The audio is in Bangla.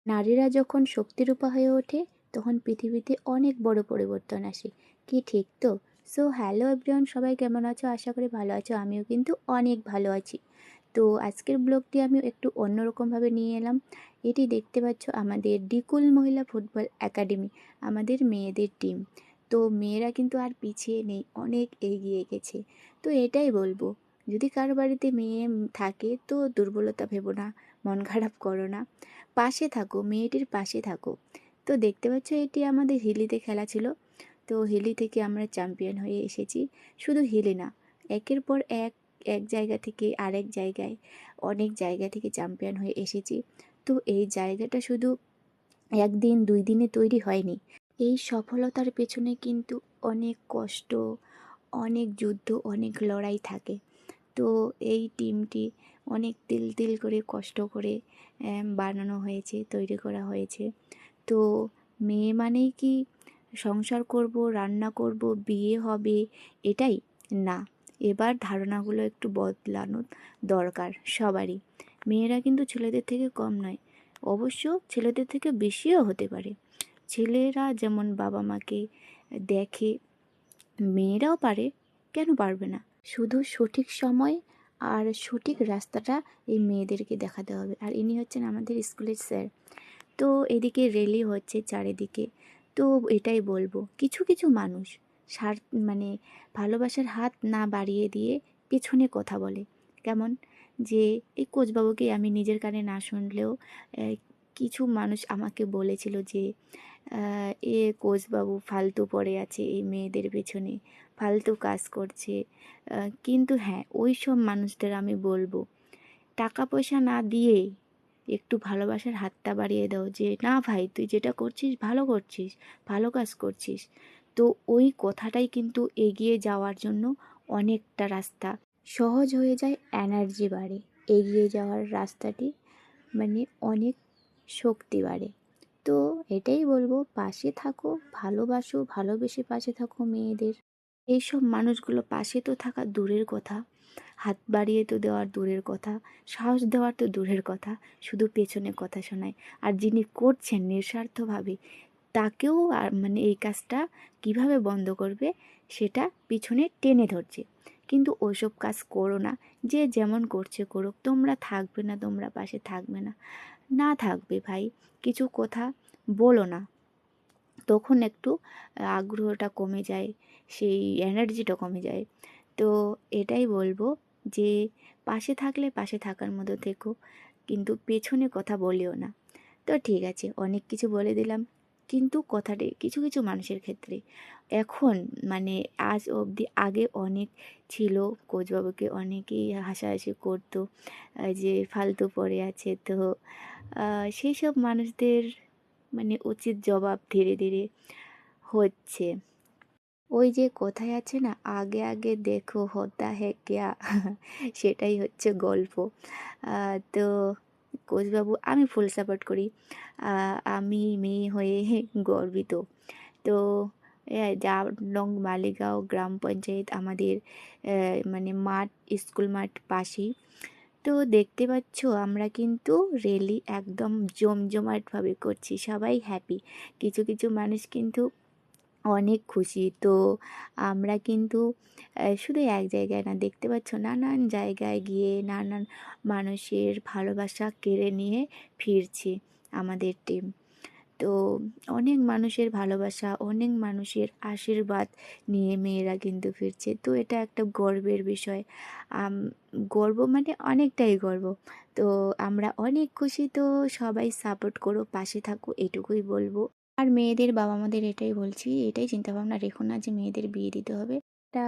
নারীরা যখন শক্তিরূপা হয়ে ওঠে তখন পৃথিবীতে অনেক বড় পরিবর্তন আসে। কি ঠিক তো? সো হ্যালো এভরিওয়ান, সবাই কেমন আছো? আশা করি ভালো আছো। আমিও কিন্তু অনেক ভালো আছি। তো আজকের ব্লগটি আমি একটু অন্যরকমভাবে নিয়ে এলাম। এটি দেখতে পাচ্ছ আমাদের ডিকুল মহিলা ফুটবল একাডেমি, আমাদের মেয়েদের টিম। তো মেয়েরা কিন্তু আর পিছিয়ে নেই, অনেক এগিয়ে গেছে। তো এটাই বলবো, যদি কারো বাড়িতে মেয়ে থাকে তো দুর্বলতা ভেবো না, মন খারাপ করো না, পাশে থাকো, মেয়েটির পাশে থাকো। তো দেখতে পাচ্ছ এটি আমাদের হিলিতে খেলা ছিল। তো হিলি থেকে আমরা চ্যাম্পিয়ন হয়ে এসেছি। শুধু হিলি না, একের পর এক, এক জায়গা থেকে আরেক জায়গায়, অনেক জায়গা থেকে চ্যাম্পিয়ন হয়ে এসেছি। তো এই জায়গাটা শুধু একদিন দুই দিনে তৈরি হয়নি। এই সফলতার পেছনে কিন্তু অনেক কষ্ট, অনেক যুদ্ধ, অনেক লড়াই থাকে। তো এই টিমটি অনেক তিল তিল করে কষ্ট করে বানানো হয়েছে, তৈরি করা হয়েছে। তো মেয়ে মানেই কি সংসার করব, রান্না করব, বিয়ে হবে, এটাই না। এবার ধারণাগুলো একটু বদলানো দরকার সবারই। মেয়েরা কিন্তু ছেলেদের থেকে কম নয়, অবশ্য ছেলেদের থেকে বেশিও হতে পারে। ছেলেরা যেমন বাবা মাকে দেখে, মেয়েরাও পারে, কেন পারবে না? শুধু সঠিক সময় আর সঠিক রাস্তাটা এই মেয়েদেরকে দেখাতে হবে। আর ইনি হচ্ছেন আমাদের স্কুলের স্যার। তো এদিকে রেলি হচ্ছে চারিদিকে। তো এটাই বলবো, কিছু কিছু মানুষ স্বার্থ মানে ভালোবাসার হাত না বাড়িয়ে দিয়ে পেছনে কথা বলে। কেমন যে, এই কোচবাবুকে আমি নিজের কানে না শুনলেও কিছু মানুষ আমাকে বলেছিল যে এ কোচবাবু ফালতু পড়ে আছে এই মেয়েদের পেছনে, ফালতু কাজ করছে। কিন্তু হ্যাঁ, ওই সব মানুষদের আমি বলবো, টাকা পয়সা না দিয়ে একটু ভালোবাসার হাতটা বাড়িয়ে দাও, যে না ভাই, তুই যেটা করছিস ভালো করছিস, ভালো কাজ করছিস। তো ওই কথাটাই কিন্তু এগিয়ে যাওয়ার জন্য অনেকটা রাস্তা সহজ হয়ে যায়, এনার্জি বাড়ে, এগিয়ে যাওয়ার রাস্তাটি মানে অনেক শক্তি বাড়ে। তো এটাই বলবো, পাশে থাকো, ভালোবাসো, ভালোবেসে পাশে থাকো মেয়েদের। এইসব মানুষগুলো পাশে তো থাকা দূরের কথা, হাত বাড়িয়ে তো দেওয়ার দূরের কথা, সাহস দেওয়ার তো দূরের কথা, শুধু পেছনে কথা শোনায়। আর যিনি করছেন নিঃস্বার্থভাবে, তাকেও আর এই কাজটা কিভাবে বন্ধ করবে সেটা পিছনে টেনে ধরছে। কিন্তু ওসব কাজ করো না, যে যেমন করছে করুক, তোমরা থাকবে না, তোমরা পাশে থাকবে না, না থাকবে ভাই, কিছু কথা বলো না। তখন একটু আগ্রহটা কমে যায়, সেই এনার্জিটা কমে যায়। তো এটাই বলবো যে পাশে থাকলে পাশে থাকার মতো থেকো, কিন্তু পেছনে কথা বলিও না। তো ঠিক আছে, অনেক কিছু বলে দিলাম, কিন্তু কথাটি কিছু কিছু মানুষের ক্ষেত্রে এখন আজ অবধি, আগে অনেক ছিল, কোচবাবুকে অনেকেই হাসাহাসি করতো যে ফালতু পড়ে আছে। তো সেই সব মানুষদের উচিত জবাব ধীরে ধীরে হচ্ছে। ওই যে কথায় আছে না, আগে আগে দেখো হতা হ্যায় ক্যা, সেটাই হচ্ছে গল্প। তো কোচবাবু আমি ফুল সাপোর্ট করি। আমি মেয়ে হয়ে গর্বিত। তো জামডং মালিগাঁও গ্রাম পঞ্চায়েত আমাদের মাঠ, স্কুল মাঠ পাশেই। তো দেখতে পাচ্ছ আমরা কিন্তু রেলি একদম জমজমাটভাবে করছি, সবাই হ্যাপি। কিছু কিছু মানুষ কিন্তু অনেক খুশি। তো আমরা কিন্তু শুধু এক জায়গায় না, দেখতে পাচ্ছ নানান জায়গায় গিয়ে নানান মানুষের ভালোবাসা কেড়ে নিয়ে ফিরছি আমাদের টিম। তো অনেক মানুষের ভালোবাসা, অনেক মানুষের আশীর্বাদ নিয়ে মেয়েরা কিন্তু ফিরছে। তো এটা একটা গর্বের বিষয়। গর্ব অনেকটাই গর্ব। তো আমরা অনেক খুশি। তো সবাই সাপোর্ট করো, পাশে থাকো, এটুকুই বলবো। আর মেয়েদের বাবা মাদের এটাই বলছি, এটাই চিন্তাভাবনা রেখো না যে মেয়েদের বিয়ে দিতে হবে। টা